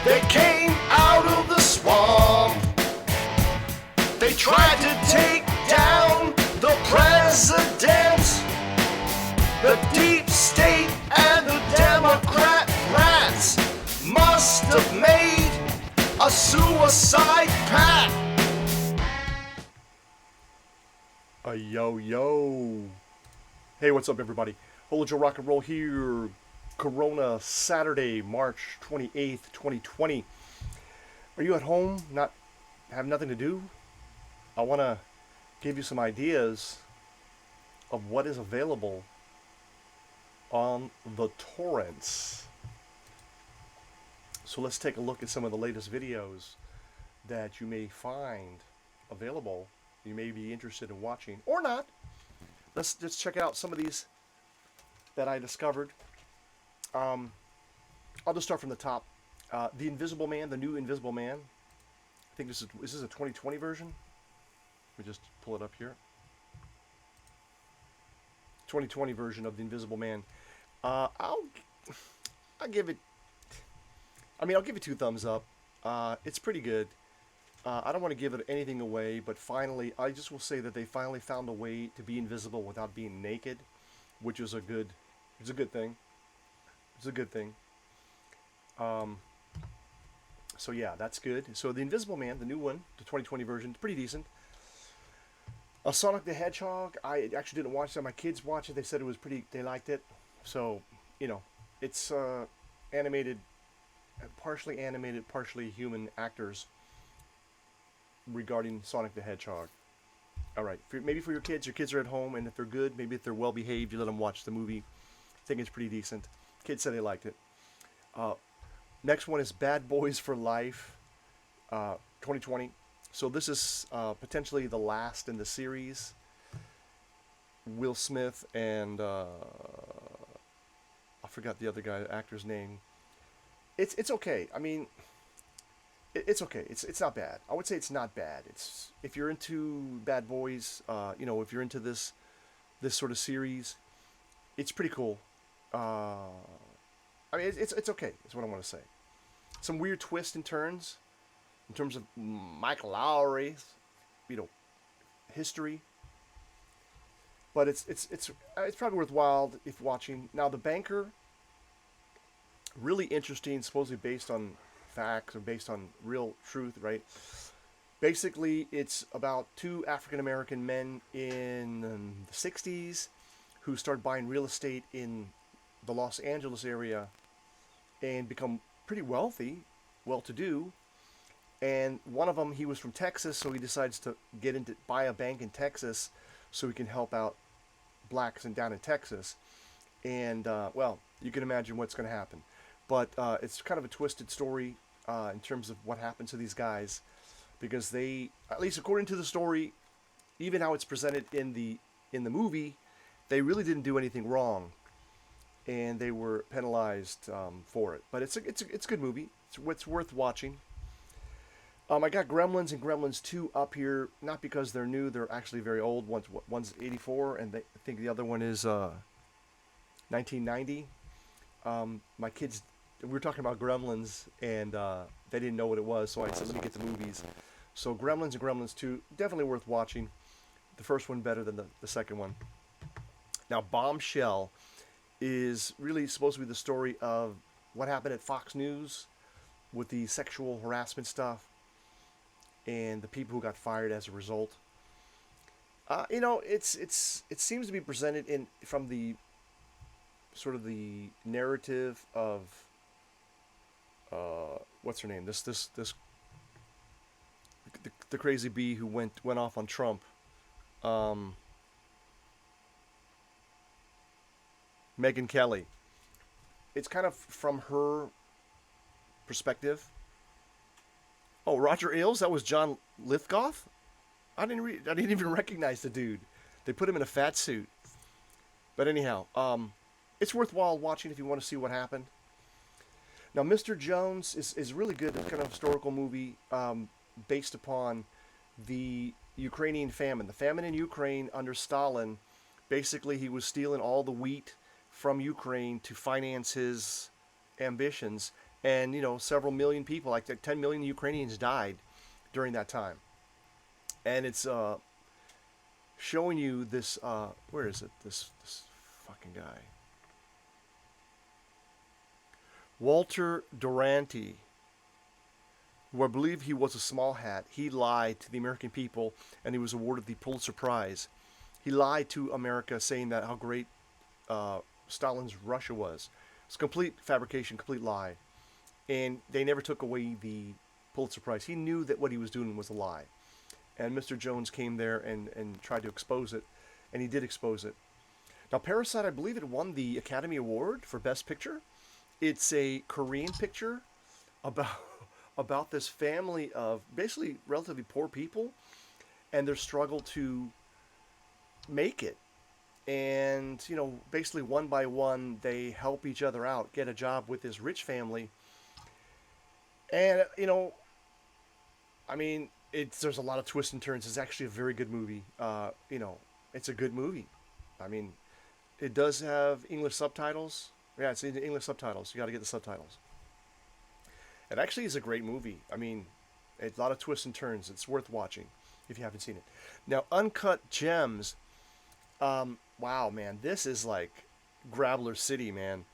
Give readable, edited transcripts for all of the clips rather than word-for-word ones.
They came out of the swamp. They tried to take down the president. The deep state and the Democrat rats must have made a suicide pact. Yo. Hey, what's up, everybody? Hold your rock and roll here. Corona Saturday, March 28th, 2020. Are you at home, have nothing to do? I want to give you some ideas of what is available on the torrents. So let's take a look at some of the latest videos that you may find available. You may be interested in watching or not. Let's just check out some of these that I discovered. I'll just start from the top. The Invisible Man, the new Invisible Man. I think this is a 2020 version. Let me just pull it up here. 2020 version of the Invisible Man. I'll give it. I'll give it 2 thumbs up. It's pretty good. I don't want to give it anything away, but finally, I just will say that they finally found a way to be invisible without being naked, which is a good thing. It's a good thing. So yeah, that's good. So the Invisible Man, the new one, the 2020 version, it's pretty decent. Sonic the Hedgehog, I actually didn't watch that. My kids watched it. They said it was pretty. They liked it. So it's animated, partially human actors regarding Sonic the Hedgehog. All right, maybe for your kids are at home, and if they're good, maybe if they're well behaved, you let them watch the movie. I think it's pretty decent. Kids said they liked it. Next one is Bad Boys for Life, 2020. So this is potentially the last in the series. Will Smith and I forgot the other actor's name. It's okay. It's okay. It's not bad. I would say it's not bad. It's if you're into Bad Boys, if you're into this sort of series, it's pretty cool. It's okay. That's what I want to say. Some weird twists and turns in terms of Mike Lowry's, history. But it's probably worthwhile if watching. Now, The Banker, really interesting, supposedly based on facts or based on real truth, right? Basically, it's about 2 African-American men in the 60s who started buying real estate in the Los Angeles area and become pretty wealthy, well-to-do. And one of them, he was from Texas, so he decides to buy a bank in Texas so he can help out blacks down in Texas. And, you can imagine what's going to happen. But it's kind of a twisted story in terms of what happens to these guys, because they, at least according to the story, even how it's presented in the movie, they really didn't do anything wrong, and they were penalized for it. But it's a good movie. It's worth watching. I got Gremlins and Gremlins 2 up here, not because they're new. They're actually very old. One's 84, and I think the other one is 1990. My kids, we were talking about Gremlins, and they didn't know what it was, so I said, let me get the movies. So Gremlins and Gremlins 2, definitely worth watching. The first one better than the second one. Now, Bombshell is really supposed to be the story of what happened at Fox News with the sexual harassment stuff and the people who got fired as a result. It seems to be presented from the sort of the narrative of what's her name? The crazy bee who went off on Trump. Megyn Kelly. It's kind of from her perspective. Oh, Roger Ailes, that was John Lithgow? I didn't even recognize the dude. They put him in a fat suit. But anyhow, it's worthwhile watching if you want to see what happened. Now, Mr. Jones is really good. It's kind of a historical movie based upon the Ukrainian famine. The famine in Ukraine under Stalin, basically he was stealing all the wheat from Ukraine to finance his ambitions, and several million people, like 10 million Ukrainians died during that time. And it's showing you this. Where is it? This fucking guy, Walter Duranty, who I believe he was a small hat. He lied to the American people, and he was awarded the Pulitzer Prize. He lied to America, saying that how great Stalin's Russia was. It's complete fabrication, complete lie, and they never took away the Pulitzer Prize. He knew that what he was doing was a lie, and Mr. Jones came there and tried to expose it, and he did expose it. Now, Parasite, I believe it won the Academy Award for Best Picture. It's a Korean picture about about this family of basically relatively poor people and their struggle to make it. And basically one by one, they help each other out, get a job with this rich family, and I mean, there's a lot of twists and turns. It's actually a very good movie. It's a good movie. I mean, it does have English subtitles. Yeah, it's in English subtitles. You got to get the subtitles. It actually is a great movie. I mean, a lot of twists and turns. It's worth watching if you haven't seen it. Now, Uncut Gems. Wow, man, this is like Grabbler City, man.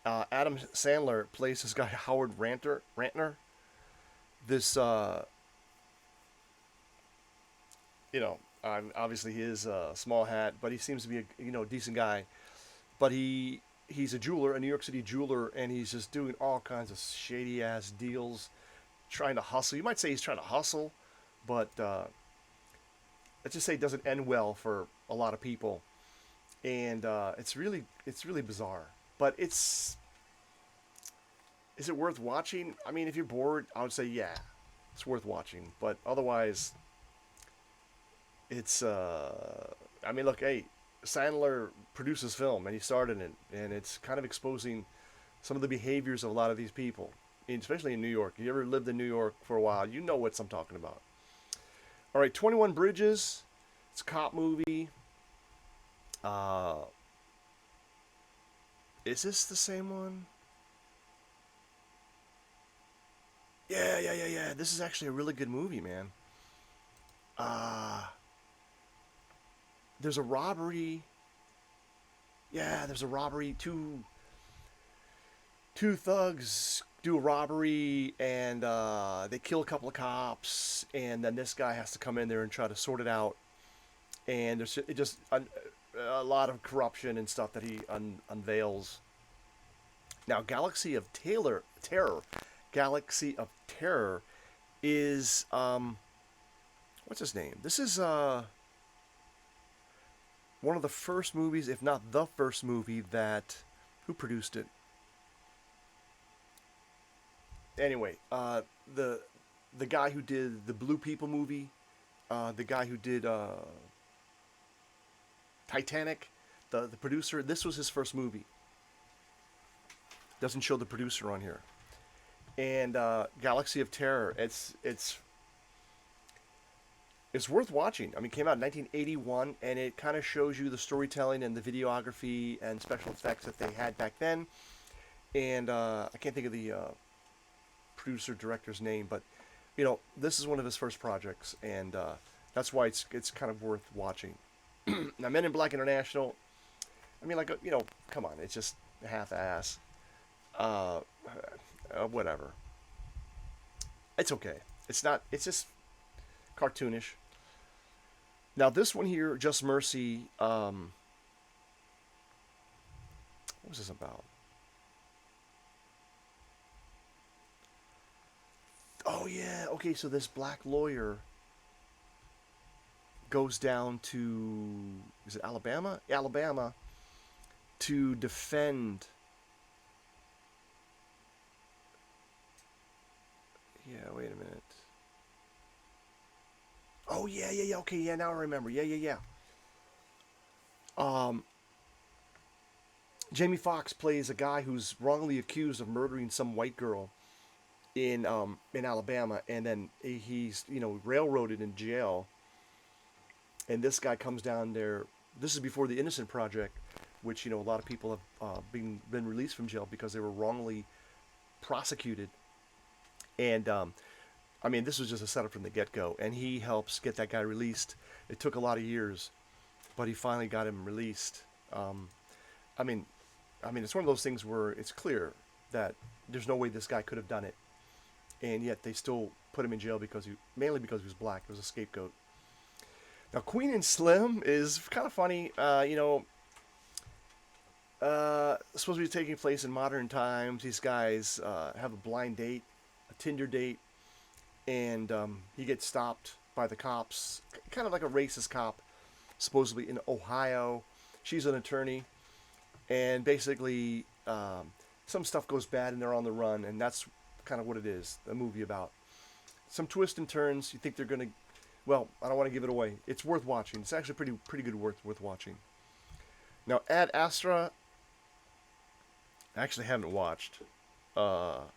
Adam Sandler plays this guy Howard Rantner. This, obviously he is a small hat, but he seems to be a decent guy. But he's a jeweler, a New York City jeweler, and he's just doing all kinds of shady ass deals, trying to hustle. You might say he's trying to hustle, but let's just say it doesn't end well for a lot of people, and it's really bizarre. But is it worth watching? I mean, if you're bored, I would say yeah, it's worth watching. But otherwise, it's I mean, look, hey, Sandler produces film and he started it, and it's kind of exposing some of the behaviors of a lot of these people, especially in New York. If you ever lived in New York for a while, you know what I'm talking about. All right, 21 Bridges. It's a cop movie. Is this the same one? Yeah. This is actually a really good movie, man. There's a robbery. Yeah, there's a robbery. Two thugs do a robbery, and they kill a couple of cops, and then this guy has to come in there and try to sort it out. And there's just a lot of corruption and stuff that he unveils. Now, Terror, Galaxy of Terror is what's his name? This is one of the first movies, if not the first movie that who produced it? Anyway, the guy who did the Blue People movie, the guy who did Titanic, the producer. This was his first movie. Doesn't show the producer on here. And Galaxy of Terror. It's worth watching. I mean, it came out in 1981, and it kind of shows you the storytelling and the videography and special effects that they had back then. And I can't think of the producer director's name, but this is one of his first projects, and that's why it's kind of worth watching. Now, Men in Black International. I mean, like come on, it's just half-ass. Whatever. It's okay. It's not. It's just cartoonish. Now, this one here, Just Mercy. What was this about? Oh yeah. Okay, so this black lawyer goes down to, is it Alabama? Alabama, to defend. Yeah, wait a minute. Oh yeah. Okay, yeah, now I remember. Yeah. Jamie Foxx plays a guy who's wrongly accused of murdering some white girl in Alabama, and then he's railroaded in jail. And this guy comes down there. This is before the Innocent Project, which a lot of people have been released from jail because they were wrongly prosecuted, and I mean, this was just a setup from the get-go, and he helps get that guy released. It took a lot of years, but he finally got him released. I mean, it's one of those things where it's clear that there's no way this guy could have done it, and yet they still put him in jail mainly because he was black. It was a scapegoat. Now, Queen and Slim is kind of funny. Supposed to be taking place in modern times. These guys have a blind date, a Tinder date, and he gets stopped by the cops, kind of like a racist cop, supposedly in Ohio. She's an attorney, and basically some stuff goes bad and they're on the run, and that's kind of what it is, the movie about. Some twists and turns. You think they're going to... Well, I don't want to give it away. It's worth watching. It's actually pretty good, worth watching. Now, Ad Astra, I actually haven't watched. Because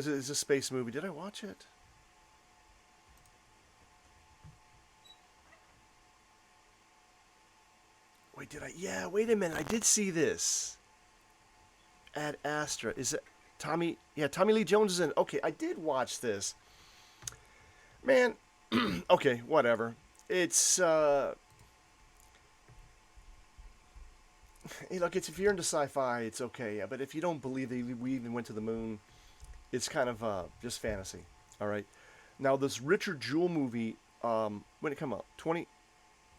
it's a space movie. Did I watch it? Wait, did I? Yeah, wait a minute. I did see this. Ad Astra. Is it Tommy? Yeah, Tommy Lee Jones is in. Okay, I did watch this. Man, okay, whatever. It's, look, if you're into sci-fi, it's okay. But if you don't believe that we even went to the moon, it's kind of just fantasy. All right. Now, this Richard Jewell movie, when did it come out?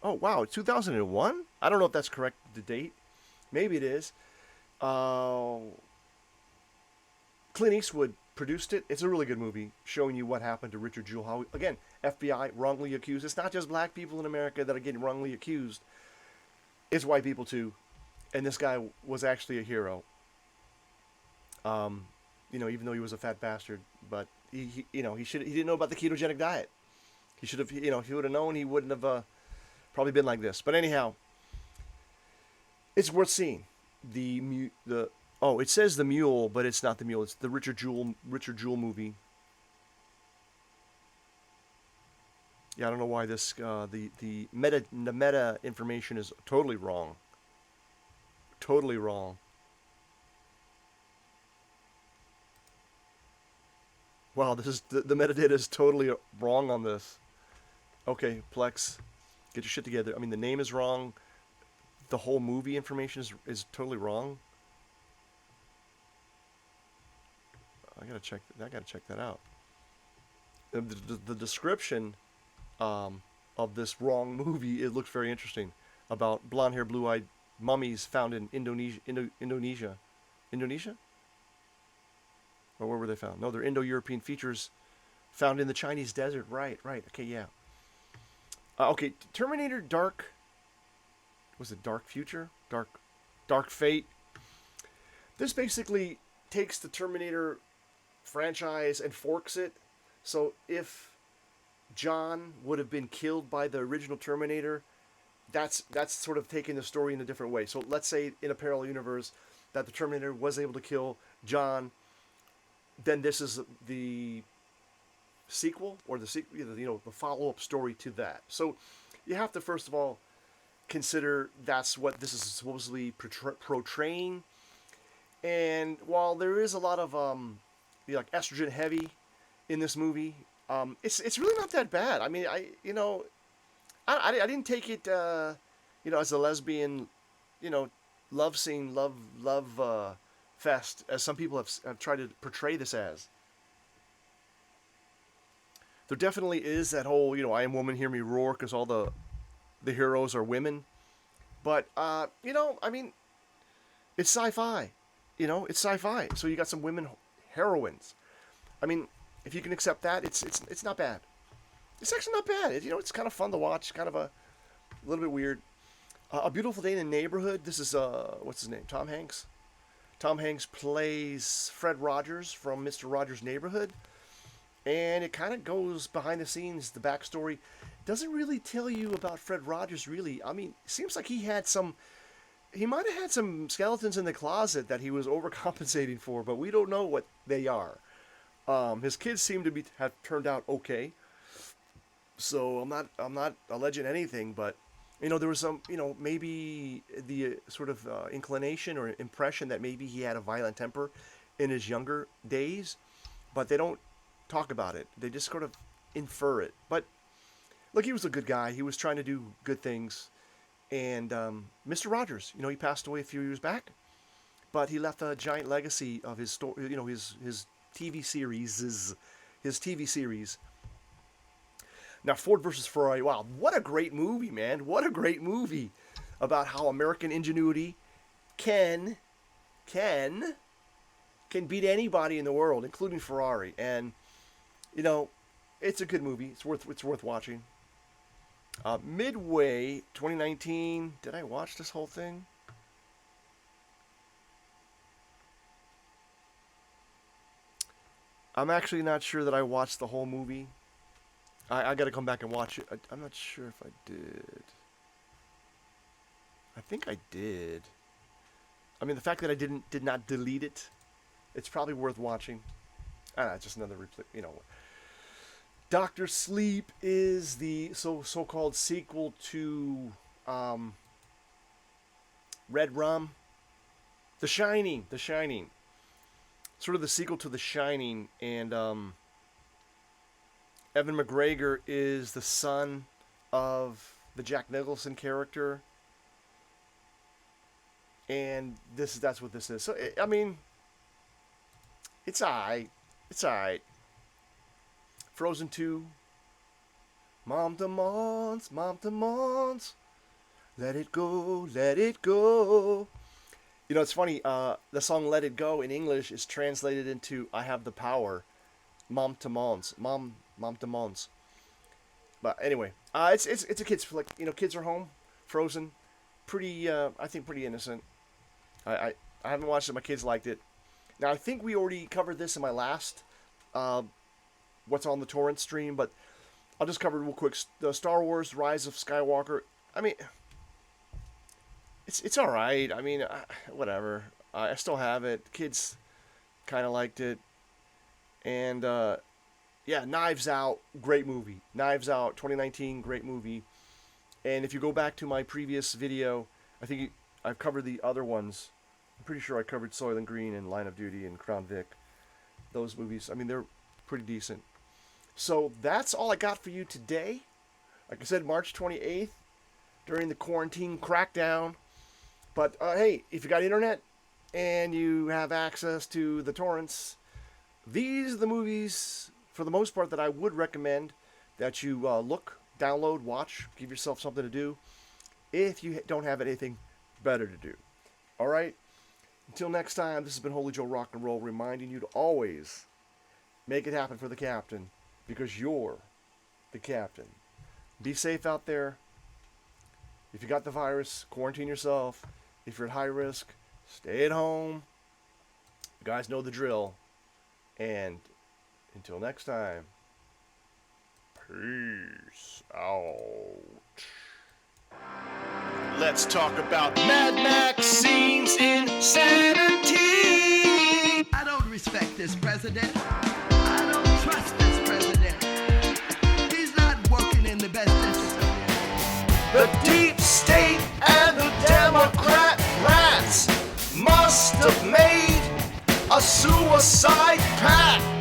Oh, wow, 2001? I don't know if that's correct, the date. Maybe it is. Clint Eastwood produced it. It's a really good movie, showing you what happened to Richard Jewell. How, again, FBI wrongly accused. It's not just black people in America that are getting wrongly accused. It's white people too. And this guy was actually a hero. Even though he was a fat bastard, but he didn't know about the ketogenic diet. He should have, if he would have known, he wouldn't have probably been like this. But anyhow, it's worth seeing. It says The Mule, but it's not The Mule. It's the Richard Jewell movie. Yeah, I don't know why this the meta information is totally wrong. Totally wrong. Wow, this is the metadata is totally wrong on this. Okay, Plex, get your shit together. I mean, the name is wrong. The whole movie information is totally wrong. I gotta check that out. The description of this wrong movie, it looks very interesting. About blonde hair, blue eyed mummies found in Indonesia. Indonesia? Or where were they found? No, they're Indo-European features found in the Chinese desert. Right. Okay, yeah. Okay, Terminator Dark. Was it Dark Future? Dark Fate. This basically takes the Terminator franchise and forks it. So if John would have been killed by the original Terminator, that's sort of taking the story in a different way. So let's say in a parallel universe that the Terminator was able to kill John, then this is the sequel or the follow-up story to that. So you have to first of all consider that's what this is supposedly portraying. And while there is a lot of like estrogen heavy in this movie, it's really not that bad. I mean, I didn't take it as a lesbian, love scene, love fest, as some people have tried to portray this as. There definitely is that whole, I am woman, hear me roar, because all the heroes are women. But, I mean, it's sci-fi. It's sci-fi. So you got some women heroines. I mean, if you can accept that, it's not bad. It's actually not bad. It's kind of fun to watch. Kind of a little bit weird. A Beautiful Day in the Neighborhood. This is, what's his name? Tom Hanks. Tom Hanks plays Fred Rogers from Mr. Rogers' Neighborhood. And it kind of goes behind the scenes, the backstory. Doesn't really tell you about Fred Rogers, really. I mean, it seems like he might have had some skeletons in the closet that he was overcompensating for, but we don't know what they are. His kids seem to have turned out okay. So I'm not alleging anything, but there was some, maybe the sort of inclination or impression that maybe he had a violent temper. in his younger days, but they don't talk about it. They just sort of infer it. But look, he was a good guy. He was trying to do good things. And Mr. Rogers, he passed away a few years back, but he left a giant legacy of his story. His TV series, Now, Ford versus Ferrari. Wow, what a great movie, man! What a great movie about how American ingenuity can beat anybody in the world, including Ferrari. And it's a good movie. It's worth watching. Midway 2019. Did I watch this whole thing? I'm actually not sure that I watched the whole movie. I got to come back and watch it. I'm not sure if I did. I think I did. I mean, the fact that I did not delete it, it's probably worth watching. Just another replay. Doctor Sleep is the so-called sequel to Red Rum. The Shining. Sort of the sequel to The Shining, and Evan McGregor is the son of the Jack Nicholson character, and that's what this is. So I mean, it's alright. Frozen 2. Mom to Mons, let it go, let it go. It's funny, the song Let It Go in English is translated into I Have the Power. Mom to Mons. Mom to Mons. But anyway, it's a kid's flick. Kids are home. Frozen. I think pretty innocent. I haven't watched it. My kids liked it. Now, I think we already covered this in my last What's on the Torrent stream, but I'll just cover it real quick. The Star Wars Rise of Skywalker. I mean, it's all right. I mean, whatever. I still have it. Kids kind of liked it. And, yeah, Knives Out, great movie. Knives Out, 2019, great movie. And if you go back to my previous video, I think I've covered the other ones. I'm pretty sure I covered Soylent Green and Line of Duty and Crown Vic. Those movies, I mean, they're pretty decent. So that's all I got for you today. Like I said, March 28th, during the quarantine crackdown. But, hey, if you got internet and you have access to the torrents, these are the movies, for the most part, that I would recommend that you look, download, watch, give yourself something to do if you don't have anything better to do. All right? Until next time, this has been Holy Joe Rock and Roll, reminding you to always make it happen for the captain, because you're the captain. Be safe out there. If you got the virus, quarantine yourself. If you're at high risk, stay at home. You guys know the drill. And until next time, peace out. Let's talk about Mad Max scenes insanity. I don't respect this president. I don't trust this president. He's not working in the best interest of the The deep state and the Democrat rats must have made a suicide pact.